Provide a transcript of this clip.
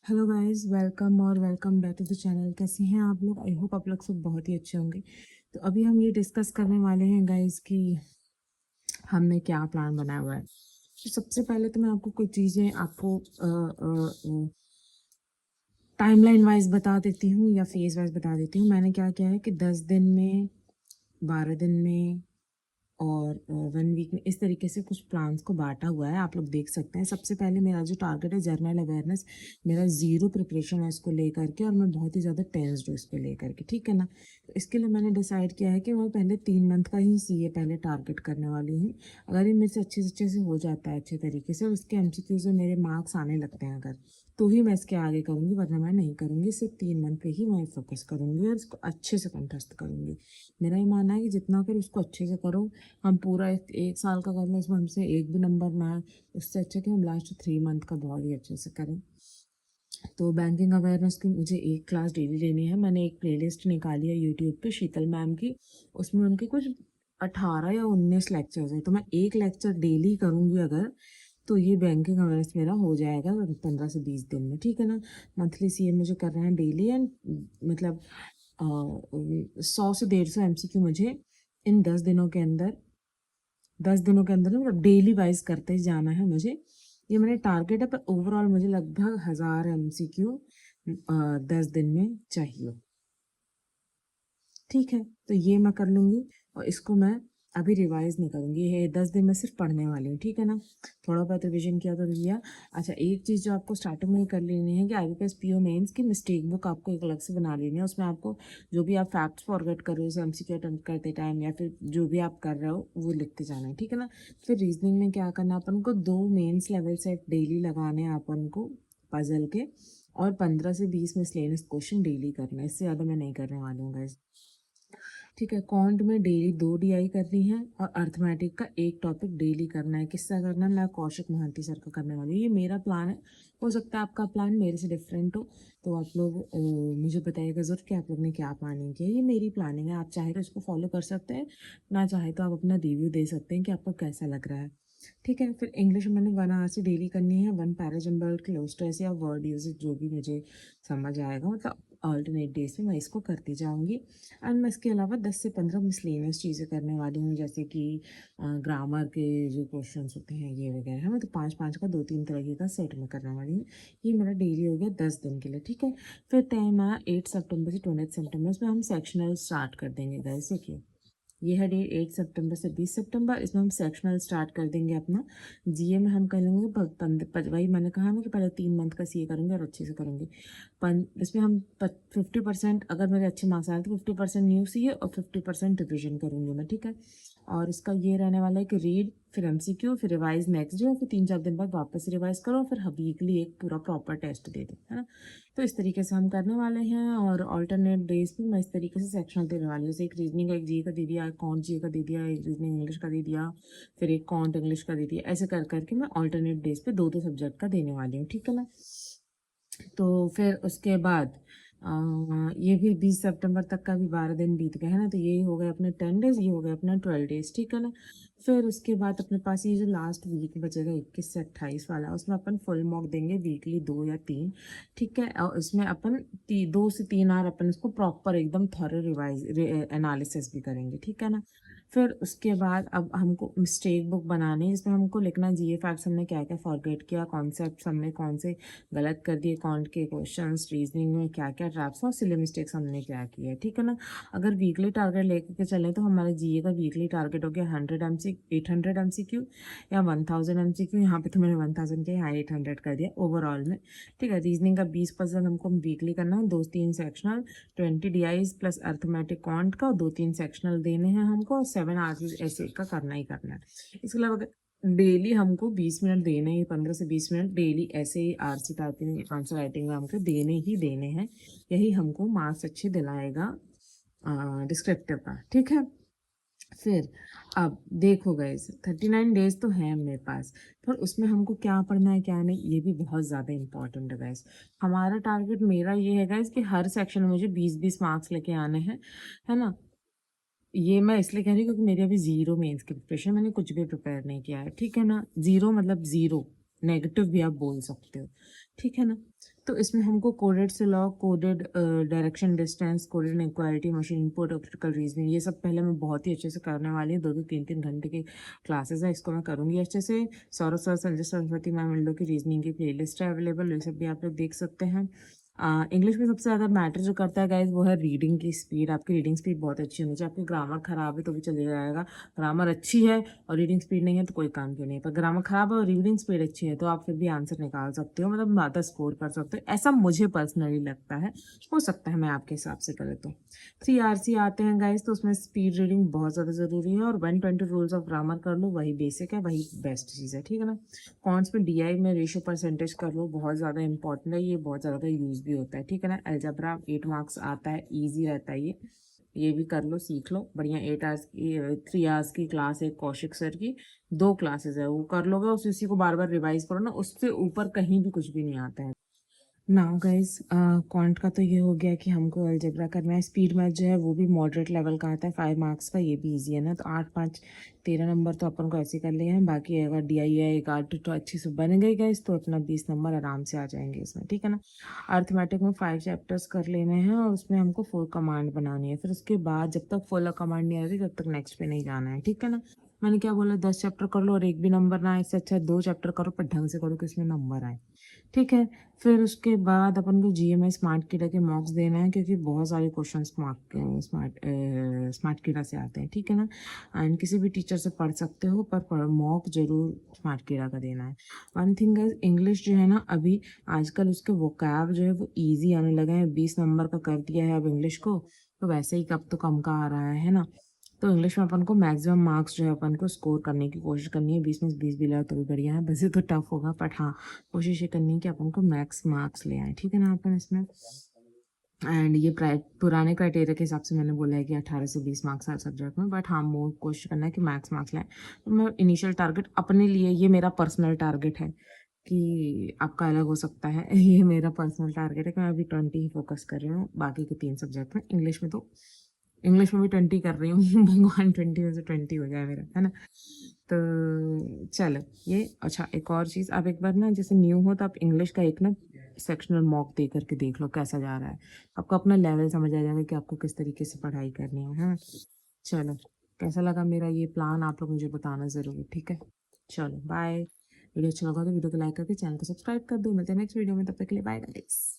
Hello guys, welcome back to the channel. कैसे हैं आप लोग? आई होप आप लोग सब बहुत ही अच्छे होंगे। तो अभी हम ये डिस्कस करने वाले हैं गाइस कि हमने क्या प्लान बनाया हुआ है। तो सबसे पहले तो मैं आपको कुछ चीज़ें आपको टाइमलाइन वाइज बता देती हूँ या फेज वाइज बता देती हूँ। मैंने क्या किया है कि 10 दिन में, 12 दिन में और 1 वीक में इस तरीके से कुछ प्लान्स को बांटा हुआ है। आप लोग देख सकते हैं। सबसे पहले मेरा जो टारगेट है जर्नल अवेयरनेस, मेरा ज़ीरो प्रिपरेशन है इसको लेकर के, और मैं बहुत ही ज़्यादा टेंस्ड हूँ इसको लेकर के, ठीक है ना। तो इसके लिए मैंने डिसाइड किया है कि मैं पहले 3 मंथ का ही सीए पहले टारगेट करने वाली हूँ। अगर ये मेरे से अच्छे से हो जाता है अच्छे तरीके से, और उसके एमसीक्यूज में मेरे मार्क्स आने लगते हैं अगर, तो ही मैं इसके आगे करूँगी, वरना मैं नहीं करूँगी। सिर्फ 3 मंथ पे ही मैं फोकस करूँगी और इसको अच्छे से कंटेस्ट करूँगी। मेरा ये मानना है कि जितना कर उसको अच्छे से करो। हम पूरा एक साल का कर लें, इसमें हमसे एक भी नंबर ना आए, उससे अच्छा कि हम लास्ट 3 मंथ का बहुत ही अच्छे से करें। तो बैंकिंग अवेयरनेस की मुझे एक क्लास डेली लेनी है। मैंने एक प्लेलिस्ट निकाली है यूट्यूब पे शीतल मैम की। उसमें उनके कुछ 18 या 19 लेक्चर्स हैं। तो मैं एक लेक्चर डेली करूँगी अगर, तो ये बैंकिंग अवेयरनेस मेरा हो जाएगा 15 से 20 दिन में, ठीक है ना। मंथली सीए मुझे कर रहे हैं डेली, एंड मतलब 100 से 150 एमसीक्यू मुझे इन 10 दिनों के अंदर मतलब डेली वाइज करते ही जाना है मुझे। ये मेरा टारगेट है, पर ओवरऑल मुझे लगभग 1000 एमसीक्यू 10 दिन में चाहिए, ठीक है। तो ये मैं कर लूँगी, और इसको मैं अभी रिवाइज नहीं करूँगी। ये 10 दिन में सिर्फ पढ़ने वाली हूँ, ठीक है ना। थोड़ा बहुत रिविजन किया तो किया। अच्छा, एक चीज़ जो आपको स्टार्टिंग में कर लेनी है कि आईबीपीएस पीओ मेंस की मिस्टेक बुक आपको एक अलग से बना लेनी है। उसमें आपको जो भी आप फैक्ट्स फॉरगेट कर रहे हो एमसीक्यू अटेम्प्ट करते टाइम, या फिर जो भी आप कर रहे हो वो लिखते जाना है, ठीक है ना। फिर रीजनिंग में क्या करना है, अपन को 2 मेंस लेवल सेट डेली लगाने हैं अपन को पजल के, और 15 से 20 मिसलेनियस क्वेश्चन डेली करना है। इससे ज़्यादा मैं नहीं करने वाली हूँ guys। ठीक है, कॉन्ट में डेली 2 डीआई करनी है, और अर्थमेटिक का एक टॉपिक डेली करना है। किसका करना है? मैं कौशिक मोहंती सर का करने वाली हूँ। ये मेरा प्लान है, हो सकता है आपका प्लान मेरे से डिफरेंट हो। तो आप लोग मुझे बताइएगा ज़रूर कि आप लोग ने क्या प्लानिंग किया है। ये मेरी प्लानिंग है, आप चाहे तो इसको फॉलो कर सकते हैं, ना चाहे तो आप अपना रिव्यू दे सकते हैं कि आपको कैसा लग रहा है, ठीक है। फिर इंग्लिश मैंने 1 आवर से डेली करनी है। 1 पैराजम्बल क्लोज स्ट्रेस या वर्ड यूजेज जो भी मुझे समझ आएगा, मतलब अल्टरनेट डेज में मैं इसको करती जाऊंगी। एंड मैं इसके अलावा 10 से 15 मिसलेनियस चीज़ें करने वाली हूँ, जैसे कि ग्रामर के जो क्वेश्चंस होते हैं ये वगैरह है। मैं तो 5-5 का 2-3 तरीके का सेट में करने वाली हूँ। ये मेरा डेली हो गया 10 दिन के लिए, ठीक है। फिर टाइम आया 8 सितंबर से 28 सितंबर, इसमें हम सेक्शनल स्टार्ट कर देंगे गाइस, देखिए। ये है डेट 8 सितंबर से 20 सितंबर। इसमें हम सेक्शनल स्टार्ट कर देंगे अपना। जीए में हम कर लेंगे वही मैंने कहा ना कि पहले 3 मंथ का सीए करूँगी और अच्छे से करूँगी। इसमें हम 50%, अगर मेरे अच्छे मार्क्स आए तो 50% न्यू सीए और 50% रिविजन करूँगी मैं, ठीक है। और इसका ये रहने वाला है कि रीड, फिर एमसीक्यू, फिर रिवाइज नेक्स्ट डे, और फिर 3-4 दिन बाद वापस रिवाइज करो, फिर वीकली एक पूरा प्रॉपर टेस्ट दे दो, है ना। तो इस तरीके से हम करने वाले हैं। और ऑल्टरनेट डेज पे मैं इस तरीके से सेक्शनल देने वाली हूँ। जैसे एक रीजनिंग का, एक जी का दे दिया, एक कॉन्ट जी का दे दिया, एक रीजनिंग इंग्लिश का दे दिया, फिर एक कॉन्ट इंग्लिश का दे दिया। ऐसे कर करके मैं ऑल्टरनेट डेज पे 2-2 सब्जेक्ट का देने वाली हूँ, ठीक है ना। तो फिर उसके बाद ये भी 20 सितंबर तक का भी 12 दिन बीत गए, है ना। तो ये हो गए अपने 10 डेज, ये हो गए अपना 12 डेज, ठीक है ना। फिर उसके बाद अपने पास ये जो लास्ट वीक बचेगा 21 से 28 वाला, उसमें अपन फुल मॉक देंगे वीकली 2 या 3, ठीक है। और इसमें अपन 2 से 3 आवर अपन इसको प्रॉपर एकदम थॉरो रिवाइज एनालिसिस भी करेंगे, ठीक है ना। फिर उसके बाद अब हमको मिस्टेक बुक बनानी है, जिसमें हमको लिखना जीए फैक्ट्स हमने क्या क्या फॉरगेट किया, कॉन्सेप्ट हमने कौन से गलत कर दिए, कॉन्ट के क्वेश्चंस, रीजनिंग में क्या क्या ट्रैप्स और सिली मिस्टेक्स हमने क्या की है, ठीक है ना। अगर वीकली टारगेट लेकर के चलें तो हमारे जीए का वीकली टारगेट हो गया 800 एमसीक्यू या 1000 एमसीक्यू। यहाँ पे तो मैंने 1000 के यहाँ 800 कर दिया ओवरऑल में, ठीक है। रीजनिंग का 20% हमको वीकली करना है, 2-3 sectional, 20 DIs plus arithmetic can't का, और 2-3 सेक्शनल देने हैं हमको, और 7 आवर्स ऐसे का करना ही करना है। इसके अलावा डेली हमको 20 मिनट देने ही, 15 से 20 मिनट डेली ऐसे ही आरसी टाइपिंग आंसर राइटिंग में हमको देने ही देने हैं। यही हमको मार्क्स अच्छे दिलाएगा डिस्क्रिप्टिव का, ठीक है। फिर अब देखो गाइस, 39 डेज तो है मेरे पास, पर उसमें हमको क्या पढ़ना है क्या नहीं, ये भी बहुत ज़्यादा इंपॉर्टेंट है गाइस। हमारा टारगेट, मेरा ये है गाइस कि हर सेक्शन में मुझे 20-20 मार्क्स लेके आने हैं, है ना। ये मैं इसलिए कह रही हूँ क्योंकि मेरी अभी जीरो मेंस की प्रिपरेशन, मैंने कुछ भी प्रिपेयर नहीं किया है, ठीक है ना। जीरो मतलब जीरो, नेगेटिव भी आप बोल सकते हो। ठीक है ना। तो इसमें हमको कोडेड से law, coded direction distance, coded inequality, machine input, optical reasoning, ये सब पहले मैं बहुत ही अच्छे से करने वाली हूँ। 2-3 घंटे की क्लासेस है, इसको मैं करूँगी अच्छे से। सौरभ सर, संजय सरस्वती मैम, इन लोग की रीजनिंग की प्लेलिस्ट है अवेलेबल, ये सब भी आप लोग देख सकते हैं। इंग्लिश में सबसे ज़्यादा मैटर जो करता है गाइज वो है रीडिंग की स्पीड। आपकी रीडिंग स्पीड बहुत अच्छी होनी चाहिए। आपकी ग्रामर खराब है तो भी चले जाएगा, ग्रामर अच्छी है और रीडिंग स्पीड नहीं है तो कोई काम क्यों नहीं। पर ग्रामर खराब है और रीडिंग स्पीड अच्छी है तो आप फिर भी आंसर निकाल सकते हो, मतलब ज़्यादा स्कोर कर सकते हो, ऐसा मुझे पर्सनली लगता है। हो सकता है मैं आपके हिसाब से गलत हूँ। 3RC आते हैं गाइज, तो उसमें स्पीड रीडिंग बहुत ज़्यादा ज़रूरी है और 120 रूल्स ऑफ ग्रामर कर लो, वही बेसिक है, वही बेस्ट चीज़ है, ठीक है ना। कॉन्स में DI में रेशियो परसेंटेज कर लो, बहुत ज़्यादा इंपॉर्टेंट है, ये बहुत ज़्यादा यूज़ भी होता है, ठीक है ना। अलजेब्रा 8 मार्क्स आता है, ईजी रहता है ये भी कर लो, सीख लो बढ़िया। 8 आवर्स की 3 आवर्स की क्लास है कौशिक सर की, 2 क्लासेस है, वो कर लोगे, उसी को बार बार रिवाइज करो ना, उससे ऊपर कहीं भी कुछ भी नहीं आता है। नाउ गाइस, क्वांट का तो ये हो गया कि हमको अलजेब्रा करना है। स्पीड मैथ जो है वो भी मॉडरेट लेवल का आता है, 5 मार्क्स का, ये भी इजी है ना। तो 8, 5, 13 नंबर तो अपन को ऐसे कर लिए हैं। बाकी अगर DI है एक आठ तो अच्छी से बन गई गाइस, तो अपना 20 नंबर आराम से आ जाएंगे इसमें, ठीक है ना। अर्थमेटिक में 5 चैप्टर्स कर लेने हैं और उसमें हमको फुल कमांड बनानी है। फिर उसके बाद जब तक फुल कमांड नहीं आती तब तक नेक्स्ट पे नहीं जाना है, ठीक है ना। मैंने क्या बोला, 10 चैप्टर कर लो और एक भी नंबर ना आए, इससे अच्छा 2 चैप्टर करो पर ढंग से करो कि इसमें नंबर आए, ठीक है। फिर उसके बाद अपन को GMA स्मार्ट कीड़ा के मॉक्स देना है, क्योंकि बहुत सारे क्वेश्चन स्मार्ट कीड़ा से आते हैं, ठीक है ना। एंड किसी भी टीचर से पढ़ सकते हो पर मॉक जरूर स्मार्ट कीड़ा का देना है। वन थिंग है, इंग्लिश जो है ना, अभी आजकल उसके वोकैब जो है वो ईजी आने लगे हैं। 20 नंबर का कर दिया है अब इंग्लिश को, तो वैसे ही कब तो कम का आ रहा है ना। तो इंग्लिश में अपन को मैक्सिमम मार्क्स जो है अपन को स्कोर करने की कोशिश करनी है। 20 में से 20 भी लाओ तो भी बढ़िया है, वैसे तो टफ होगा बट हाँ, कोशिश ये करनी है कि अपन को मैक्स मार्क्स ले आए, ठीक है ना अपन इसमें। एंड ये पुराने क्राइटेरिया के हिसाब से मैंने बोला है कि 18 से 20 मार्क्स हर सब्जेक्ट में, बट हाँ मोर कोशिश करना है कि मैक्स मार्क्स लाए। तो मैं इनिशियल टारगेट अपने लिए, ये मेरा पर्सनल टारगेट है, कि आपका अलग हो सकता है ये मेरा पर्सनल टारगेट है कि मैं अभी 20 ही फोकस कर रही हूँ बाकी के 3 सब्जेक्ट में। इंग्लिश में भी 20 कर रही हूँ भगवान 20 में से 20 हो जाए मेरा, है ना। तो चलो ये अच्छा, एक और चीज़, आप एक बार ना जैसे न्यू हो तो आप इंग्लिश का एक ना सेक्शनल मॉक दे करके देख लो कैसा जा रहा है, आपको अपना लेवल समझ आ जाएगा कि आपको किस तरीके से पढ़ाई करनी है, हाँ। चलो, कैसा लगा मेरा ये प्लान, आप लोग मुझे बताना ज़रूर, ठीक है। चलो बाय। वीडियो अच्छा लगा तो वीडियो को लाइक करके चैनल को सब्सक्राइब कर दो। मिलते हैं नेक्स्ट वीडियो में, तब तक के लिए बाय गाइस।